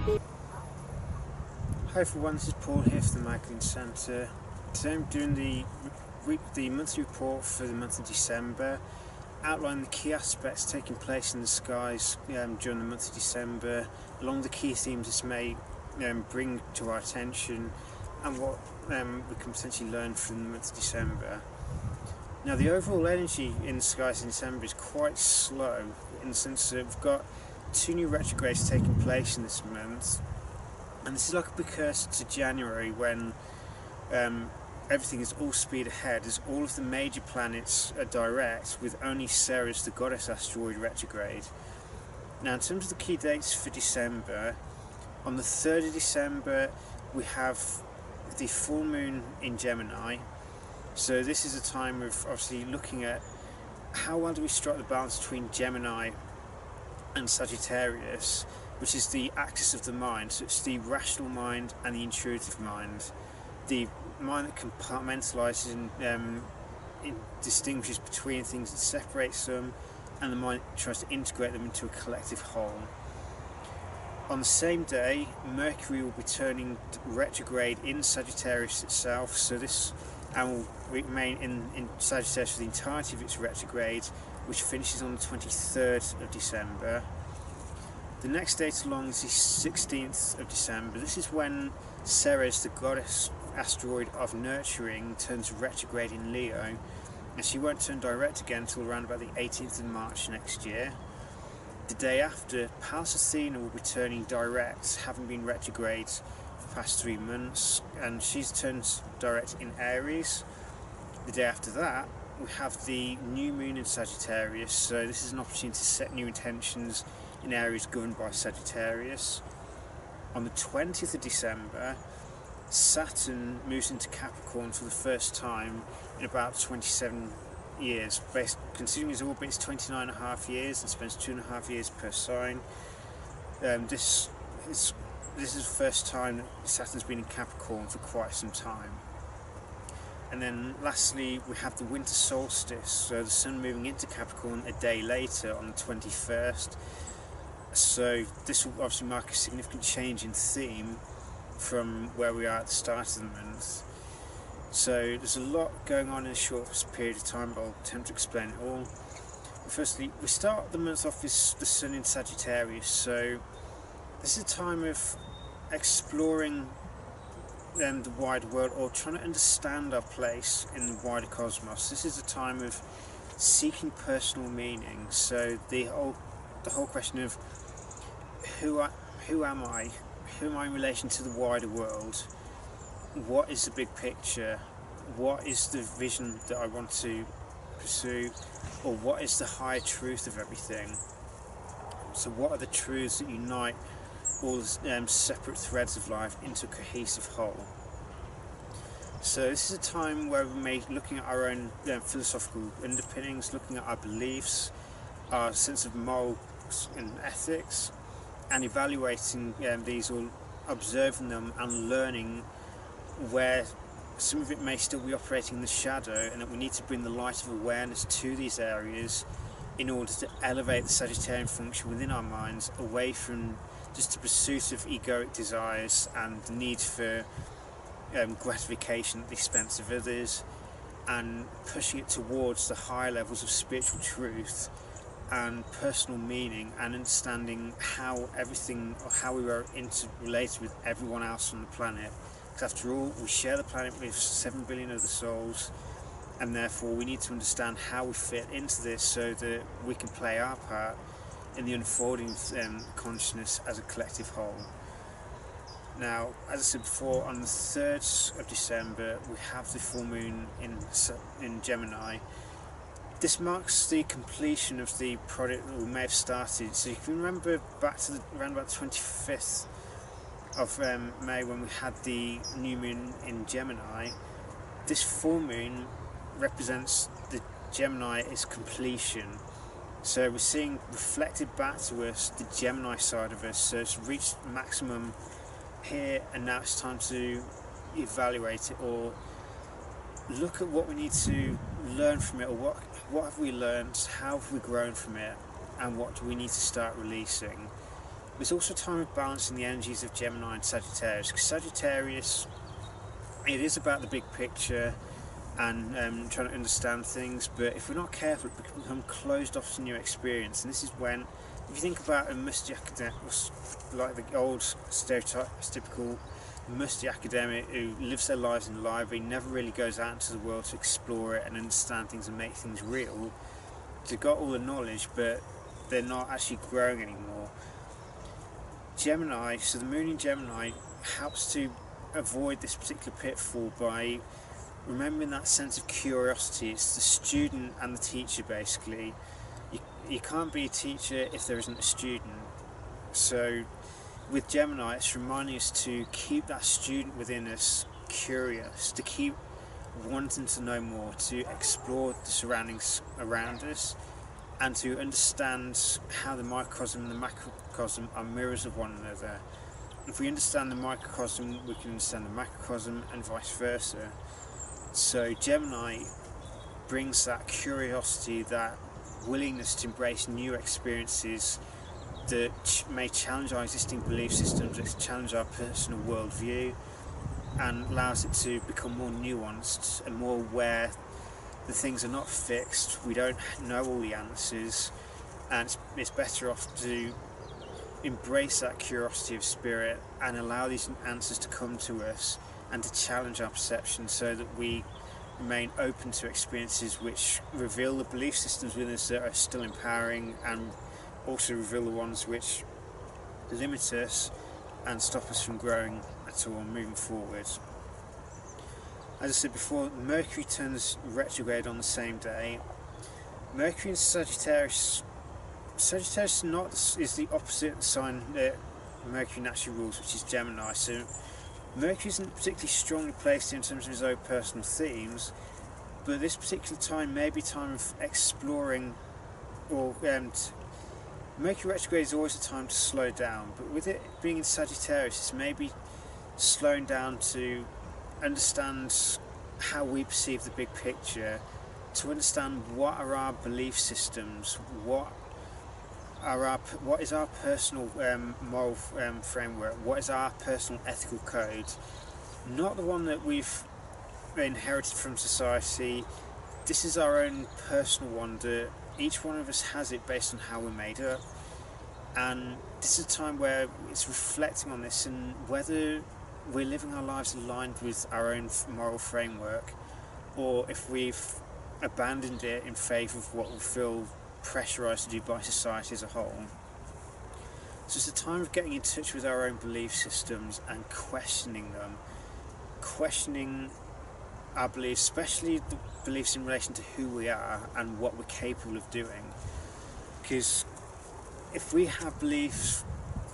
Hi everyone, this is Paul here from the Magdalene Centre. Today I'm doing the monthly report for the month of December, outlining the key aspects taking place in the skies during the month of December, along the key themes this may bring to our attention, and what we can potentially learn from the month of December. Now, the overall energy in the skies in December is quite slow, in the sense that we've got 2 new retrogrades taking place in this month. And this is like a precursor to January, when everything is all speed ahead, as all of the major planets are direct, with only Ceres, the goddess asteroid, retrograde. Now, in terms of the key dates for December, on the 3rd of December we have the full moon in Gemini. So this is a time of obviously looking at how well do we strike the balance between Gemini and Sagittarius, which is the axis of the mind. So it's the rational mind and the intuitive mind, the mind that compartmentalizes and distinguishes between things and separates them, and the mind that tries to integrate them into a collective whole. On the same day, Mercury will be turning retrograde in Sagittarius itself, so this will remain in Sagittarius for the entirety of its retrograde, which finishes on the 23rd of December. The next date along is the 16th of December. This is when Ceres, the goddess asteroid of nurturing, turns retrograde in Leo, and she won't turn direct again until around about the 18th of March next year. The day after, Pallas Athena will be turning direct, having been retrograde for the past 3 months, and she's turned direct in Aries. The day after that, we have the new moon in Sagittarius, so this is an opportunity to set new intentions in areas governed by Sagittarius. On the 20th of December, Saturn moves into Capricorn for the first time in about 27 years. Considering his orbit is 29.5 years and spends 2.5 years per sign, this is the first time that Saturn's been in Capricorn for quite some time. And then lastly, we have the winter solstice, so the sun moving into Capricorn a day later on the 21st. So this will obviously mark a significant change in theme from where we are at the start of the month. So there's a lot going on in a short period of time, but I'll attempt to explain it all. Firstly, we start the month off with the sun in Sagittarius, so this is a time of exploring the wider world, or trying to understand our place in the wider cosmos. This is a time of seeking personal meaning. So the whole question of who am I? Who am I in relation to the wider world? What is the big picture? What is the vision that I want to pursue? Or what is the higher truth of everything? So what are the truths that unite all separate threads of life into a cohesive whole? So this is a time where we're looking at our own philosophical underpinnings, looking at our beliefs, our sense of morals and ethics, and evaluating these, or observing them and learning where some of it may still be operating in the shadow, and that we need to bring the light of awareness to these areas in order to elevate the Sagittarian function within our minds away from just the pursuit of egoic desires and the need for gratification at the expense of others, and pushing it towards the higher levels of spiritual truth and personal meaning, and understanding how everything, or how we are interrelated with everyone else on the planet. Because after all, we share the planet with 7 billion other souls, and therefore we need to understand how we fit into this so that we can play our part in the unfolding of consciousness as a collective whole. Now, as I said before, on the 3rd of December we have the full moon in Gemini. This marks the completion of the project that we may have started. So you can remember back to around about the 25th of May, when we had the new moon in Gemini. This full moon represents the Gemini is completion. So we're seeing reflected back to us the Gemini side of us. So it's reached maximum here, and now it's time to evaluate it, or look at what we need to learn from it, or what have we learned, how have we grown from it, and what do we need to start releasing. There's also a time of balancing the energies of Gemini and Sagittarius, because Sagittarius, it is about the big picture and trying to understand things, but if we're not careful, it can become closed off to new experience. And this is when, if you think about a musty academic, like the old stereotypical musty academic who lives their lives in the library, never really goes out into the world to explore it and understand things and make things real. They've got all the knowledge, but they're not actually growing anymore. Gemini, so the moon in Gemini helps to avoid this particular pitfall by remembering that sense of curiosity. It's the student and the teacher, basically. You can't be a teacher if there isn't a student. So with Gemini, it's reminding us to keep that student within us curious, to keep wanting to know more, to explore the surroundings around us, and to understand how the microcosm and the macrocosm are mirrors of one another. If we understand the microcosm, we can understand the macrocosm, and vice versa. So Gemini brings that curiosity, that willingness to embrace new experiences that may challenge our existing belief systems, that challenge our personal worldview, and allows it to become more nuanced and more aware that things are not fixed, we don't know all the answers, and it's better off to embrace that curiosity of spirit and allow these answers to come to us and to challenge our perception, so that we remain open to experiences which reveal the belief systems within us that are still empowering, and also reveal the ones which limit us and stop us from growing at all, moving forward. As I said before, Mercury turns retrograde on the same day. Mercury in Sagittarius is the opposite sign that Mercury naturally rules, which is Gemini. So Mercury isn't particularly strongly placed in terms of his own personal themes, but this particular time may be a time of exploring, or Mercury retrograde is always a time to slow down, but with it being in Sagittarius, it's maybe slowing down to understand how we perceive the big picture, to understand what are our belief systems, what is our personal moral framework, what is our personal ethical code, not the one that we've inherited from society. This is our own personal one, that each one of us has it based on how we're made up, and this is a time where it's reflecting on this and whether we're living our lives aligned with our own moral framework, or if we've abandoned it in favour of what we feel pressurised to do by society as a whole. So it's a time of getting in touch with our own belief systems and questioning them, questioning our beliefs, especially the beliefs in relation to who we are and what we're capable of doing. Because if we have beliefs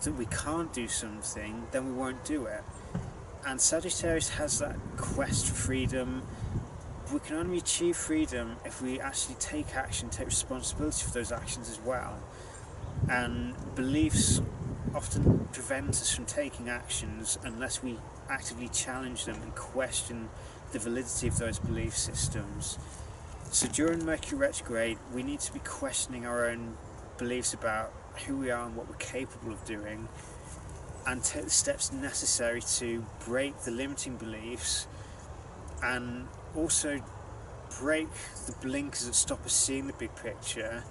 that we can't do something, then we won't do it. And Sagittarius has that quest for freedom. We can only achieve freedom if we actually take action, take responsibility for those actions as well. And beliefs often prevent us from taking actions unless we actively challenge them and question the validity of those belief systems. So during Mercury retrograde, we need to be questioning our own beliefs about who we are and what we're capable of doing, and take the steps necessary to break the limiting beliefs and also break the blinkers that stop us seeing the big picture,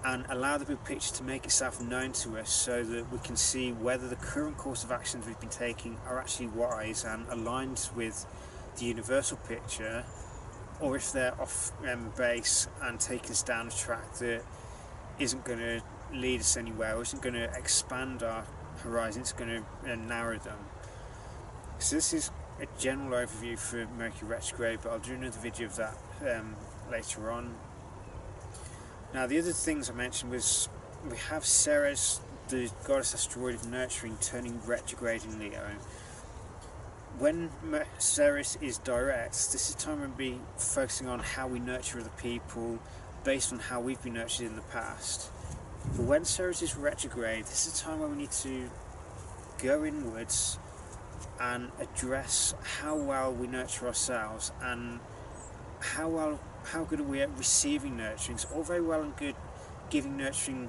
and allow the big picture to make itself known to us, so that we can see whether the current course of actions we've been taking are actually wise and aligned with the universal picture, or if they're off base and taking us down a track that isn't going to lead us anywhere, or isn't going to expand our horizon, it's going to narrow them. So this is a general overview for Mercury retrograde, but I'll do another video of that later on. Now, the other things I mentioned was we have Ceres, the goddess asteroid of nurturing, turning retrograde in Leo. When Ceres is direct, this is a time when we'll be focusing on how we nurture other people based on how we've been nurtured in the past. But when Ceres is retrograde, this is a time when we need to go inwards and address how well we nurture ourselves, and how good are we at receiving nurturing. It's all very well and good giving nurturing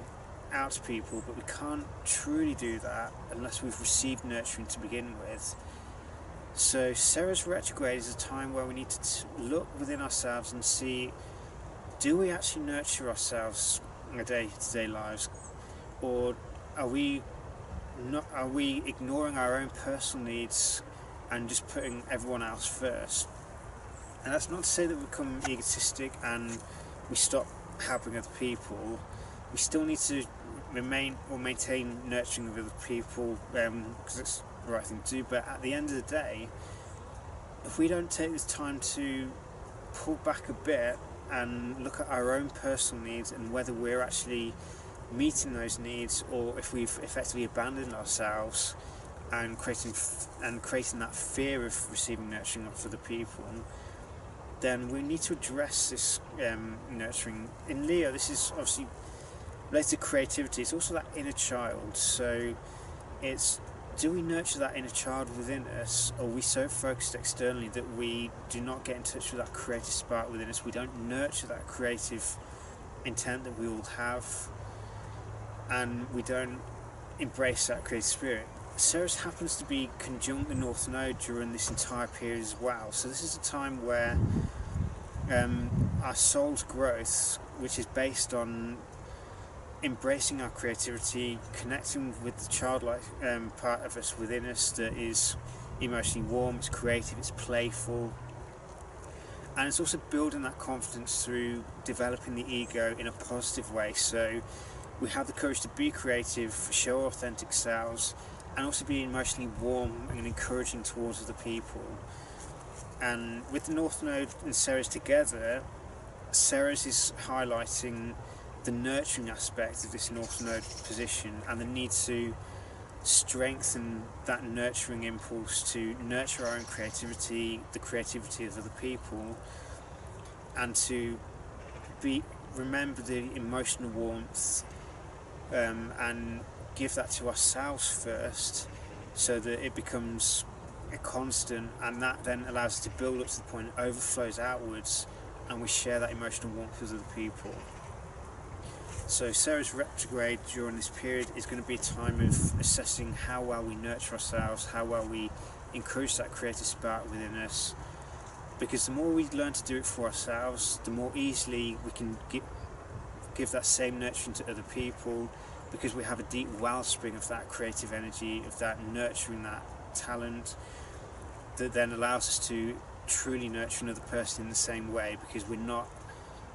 out to people, but we can't truly do that unless we've received nurturing to begin with. So Ceres retrograde is a time where we need to look within ourselves and see, do we actually nurture ourselves in our day-to-day lives, or are we ignoring our own personal needs and just putting everyone else first? And that's not to say that we become egotistic and we stop helping other people. We still need to maintain nurturing of other people, because it's the right thing to do. But at the end of the day, if we don't take this time to pull back a bit and look at our own personal needs and whether we're actually meeting those needs, or if we've effectively abandoned ourselves and creating that fear of receiving nurturing of other people, then we need to address this nurturing. In Leo, this is obviously related to creativity. It's also that inner child. So it's, do we nurture that inner child within us, or are we so focused externally that we do not get in touch with that creative spark within us? We don't nurture that creative intent that we all have, and we don't embrace that creative spirit. Ceres happens to be conjunct the North Node during this entire period as well. So this is a time where our soul's growth, which is based on embracing our creativity, connecting with the childlike part of us within us that is emotionally warm, it's creative, it's playful, and it's also building that confidence through developing the ego in a positive way. So we have the courage to be creative, show authentic selves, and also be emotionally warm and encouraging towards other people. And with the North Node and Ceres together, Ceres is highlighting the nurturing aspect of this North Node position and the need to strengthen that nurturing impulse to nurture our own creativity, the creativity of other people, and to remember the emotional warmth and give that to ourselves first, so that it becomes a constant, and that then allows us to build up to the point it overflows outwards and we share that emotional warmth with other people. So Ceres retrograde during this period is going to be a time of assessing how well we nurture ourselves, how well we encourage that creative spark within us, because the more we learn to do it for ourselves, the more easily we can give that same nurturing to other people, because we have a deep wellspring of that creative energy, of that nurturing, that talent, that then allows us to truly nurture another person in the same way, because we're not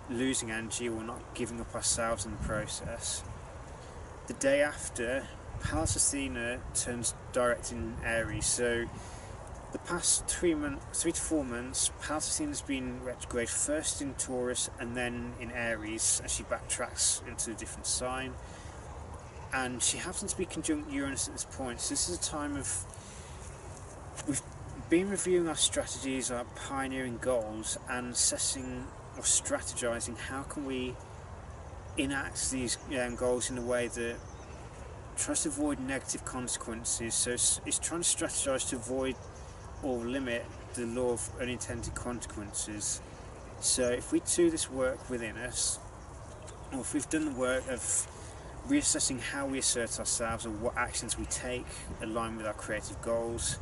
losing energy, we're not giving up ourselves in the process. The day after, Pallas Athena turns direct in Aries. So the past 3 to 4 months, Pallas Athena's been retrograde, first in Taurus and then in Aries, as she backtracks into a different sign. And she happens to be conjunct Uranus at this point. So this is a time of, we've been reviewing our strategies, our pioneering goals, and assessing or strategizing how can we enact these goals in a way that tries to avoid negative consequences. So it's trying to strategize to avoid or limit the law of unintended consequences. So if we do this work within us, or if we've done the work of reassessing how we assert ourselves or what actions we take align with our creative goals,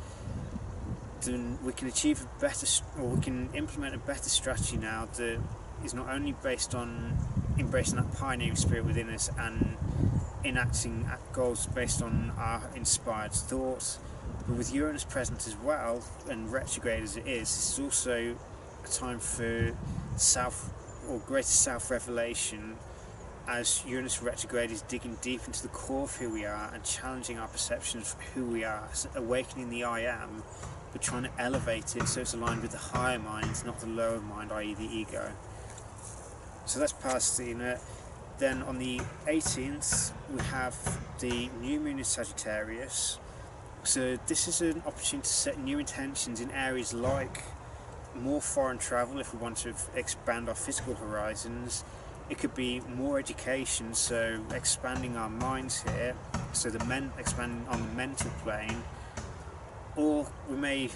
then we can achieve a better, or we can implement a better strategy now that is not only based on embracing that pioneering spirit within us and enacting goals based on our inspired thoughts, but with Uranus present as well and retrograde as it is, this is also a time for greater self-revelation, as Uranus retrograde is digging deep into the core of who we are and challenging our perception of who we are, so awakening the I am, but trying to elevate it so it's aligned with the higher mind, not the lower mind, i.e. the ego. So that's Pallas Athena. Then on the 18th we have the new moon in Sagittarius. So this is an opportunity to set new intentions in areas like more foreign travel if we want to expand our physical horizons. It could be more education, so expanding our minds here, so expanding on the mental plane, or we may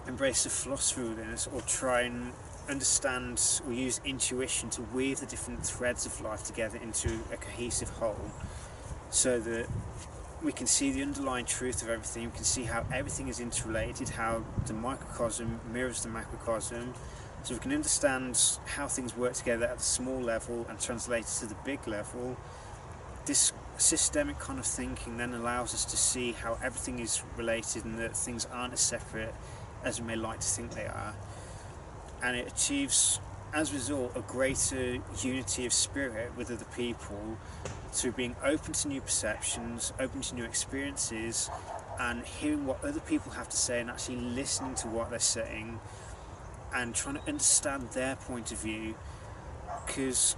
embrace the philosophy within us, or try and understand or use intuition to weave the different threads of life together into a cohesive whole, so that we can see the underlying truth of everything. We can see how everything is interrelated, how the microcosm mirrors the macrocosm, so we can understand how things work together at the small level and translate it to the big level. This systemic kind of thinking then allows us to see how everything is related and that things aren't as separate as we may like to think they are. And it achieves, as a result, a greater unity of spirit with other people through being open to new perceptions, open to new experiences, and hearing what other people have to say and actually listening to what they're saying and trying to understand their point of view. Because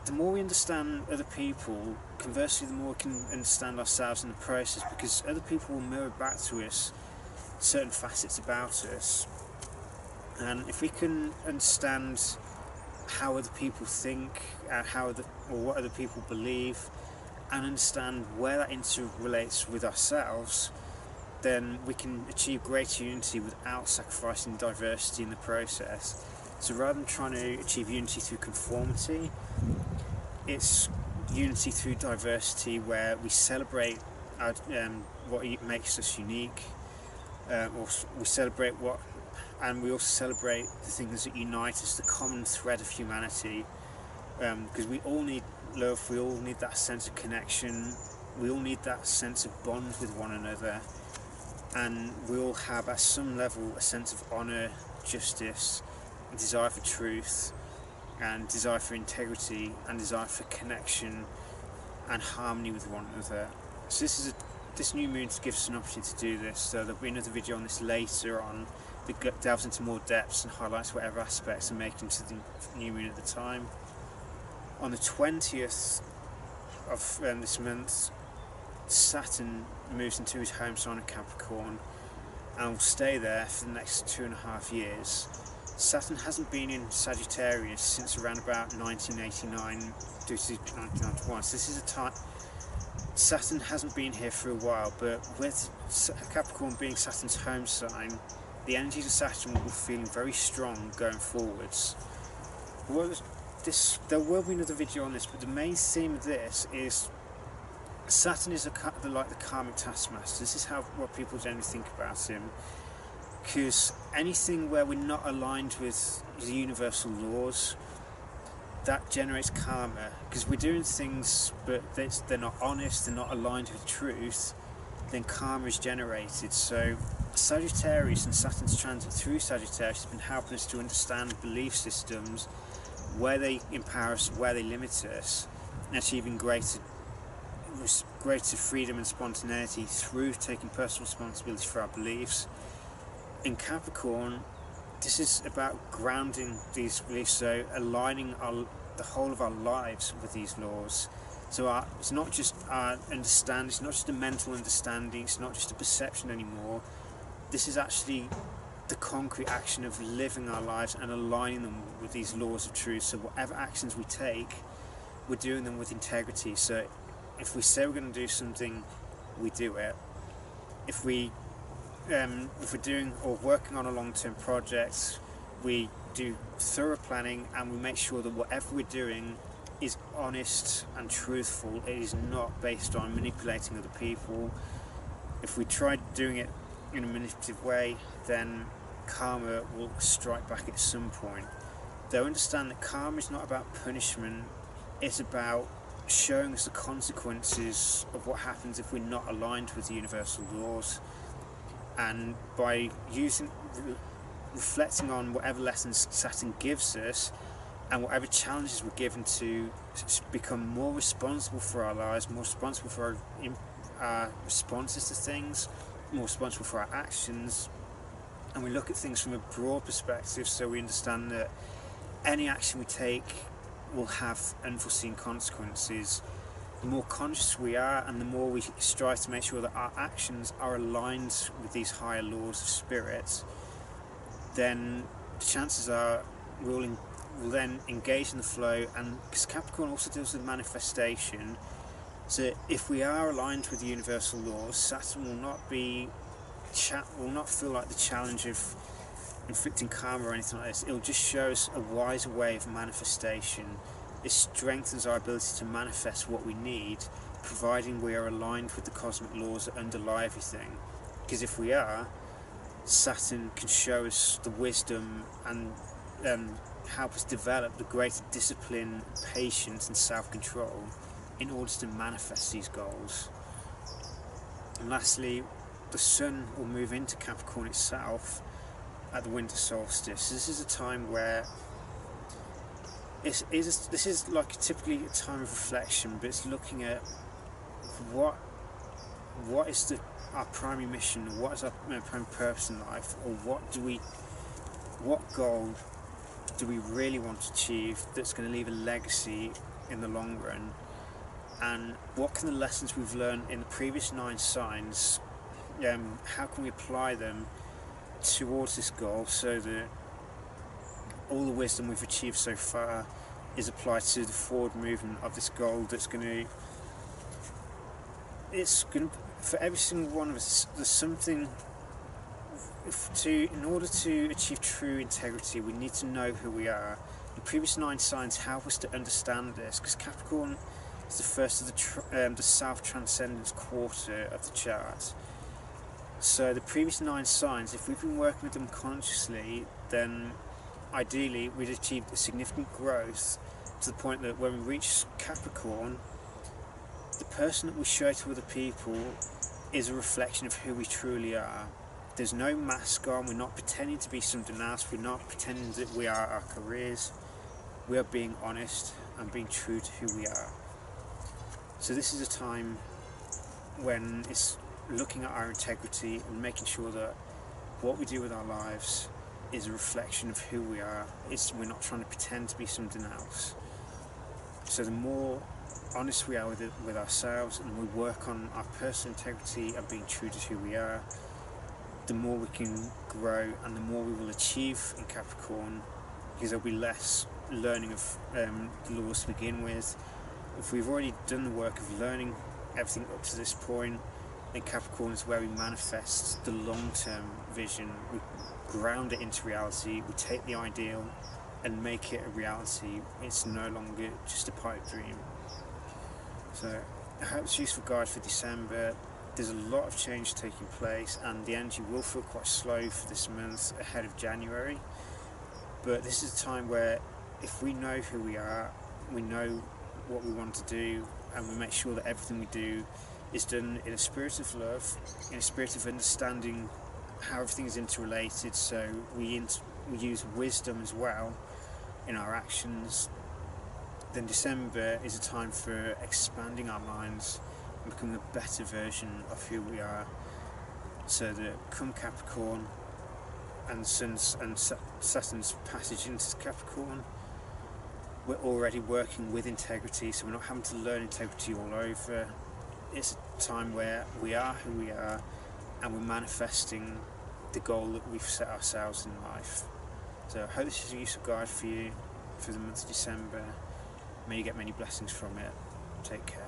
the more we understand other people, conversely the more we can understand ourselves in the process, because other people will mirror back to us certain facets about us. And if we can understand how other people think, or what other people believe, and understand where that interrelates with ourselves, then we can achieve greater unity without sacrificing diversity in the process. So rather than trying to achieve unity through conformity, it's unity through diversity, where we celebrate what makes us unique, or we celebrate and we also celebrate the things that unite us, the common thread of humanity, because we all need love, we all need that sense of connection, we all need that sense of bond with one another, and we all have at some level a sense of honour, justice, a desire for truth, and desire for integrity, and desire for connection and harmony with one another. So this new moon gives us an opportunity to do this. So there'll be another video on this later on that delves into more depths and highlights whatever aspects are making to the new moon at the time. On the 20th of this month, Saturn moves into his home sign of Capricorn and will stay there for the next 2.5 years. Saturn hasn't been in Sagittarius since around about 1989 due to 1991. So this is a time Saturn hasn't been here for a while, but with Capricorn being Saturn's home sign, the energies of Saturn will be feeling very strong going forwards. There will be another video on this, but the main theme of this is Saturn is like the karmic taskmaster. This is what people generally think about him, because anything where we're not aligned with the universal laws, that generates karma. Because we're doing things but they're not honest, they're not aligned with truth, then karma is generated. So Sagittarius and Saturn's transit through Sagittarius has been helping us to understand belief systems, where they empower us, where they limit us, and achieving greater freedom and spontaneity through taking personal responsibility for our beliefs. In Capricorn, this is about grounding these beliefs, so aligning the whole of our lives with these laws. So it's not just our understanding, it's not just a mental understanding, it's not just a perception anymore. This is actually the concrete action of living our lives and aligning them with these laws of truth. So whatever actions we take, we're doing them with integrity. So if we say we're going to do something, we do it. If we're doing or working on a long-term project, we do thorough planning and we make sure that whatever we're doing is honest and truthful. It is not based on manipulating other people. If we try doing it in a manipulative way, then karma will strike back at some point. Though understand that karma is not about punishment, it's about showing us the consequences of what happens if we're not aligned with the universal laws. And by reflecting on whatever lessons Saturn gives us and whatever challenges we're given to become more responsible for our lives, more responsible for our responses to things, more responsible for our actions, and we look at things from a broad perspective, so we understand that any action we take will have unforeseen consequences. The more conscious we are and the more we strive to make sure that our actions are aligned with these higher laws of spirit, then the chances are we'll then engage in the flow. And because Capricorn also deals with manifestation, so if we are aligned with the universal laws, Saturn will not feel like the challenge of inflicting karma or anything like this. It'll just show us a wiser way of manifestation. It strengthens our ability to manifest what we need, providing we are aligned with the cosmic laws that underlie everything. Because if we are, Saturn can show us the wisdom and help us develop the greater discipline, patience and self-control in order to manifest these goals. And lastly, the Sun will move into Capricorn itself at the winter solstice. This is a time where this is like typically a time of reflection, but it's looking at what is our primary mission, what is our primary purpose in life, or what goal do we really want to achieve that's going to leave a legacy in the long run, and what can the lessons we've learned in the previous 9 signs, how can we apply them towards this goal so that all the wisdom we've achieved so far is applied to the forward movement of this goal that's for every single one of us, there's something in order to achieve true integrity, we need to know who we are. The previous 9 signs help us to understand this, because Capricorn is the first of the self-transcendence quarter of the chart. So the previous 9 signs, if we've been working with them consciously, then ideally we'd achieve a significant growth to the point that when we reach Capricorn, the person that we show to other people is a reflection of who we truly are. There's no mask on, we're not pretending to be something else, we're not pretending that we are our careers, we are being honest and being true to who we are. So this is a time when it's looking at our integrity and making sure that what we do with our lives is a reflection of who we are. We're not trying to pretend to be something else. So the more honest we are with ourselves, and we work on our personal integrity and being true to who we are, the more we can grow and the more we will achieve in Capricorn, because there'll be less learning of the laws to begin with. If we've already done the work of learning everything up to this point, then Capricorn is where we manifest the long-term vision. We ground it into reality, we take the ideal and make it a reality. It's no longer just a pipe dream. So I hope it's a useful guide for December. There's a lot of change taking place, and the energy will feel quite slow for this month ahead of January. But this is a time where if we know who we are, we know what we want to do, and we make sure that everything we do is done in a spirit of love, in a spirit of understanding how everything is interrelated, so we use wisdom as well in our actions, then December is a time for expanding our minds and becoming a better version of who we are, so that come Capricorn and Saturn's passage into Capricorn, we're already working with integrity, so we're not having to learn integrity all over. It's a time where we are who we are and we're manifesting the goal that we've set ourselves in life. So I hope this is a useful guide for you for the month of December. May you get many blessings from it. Take care.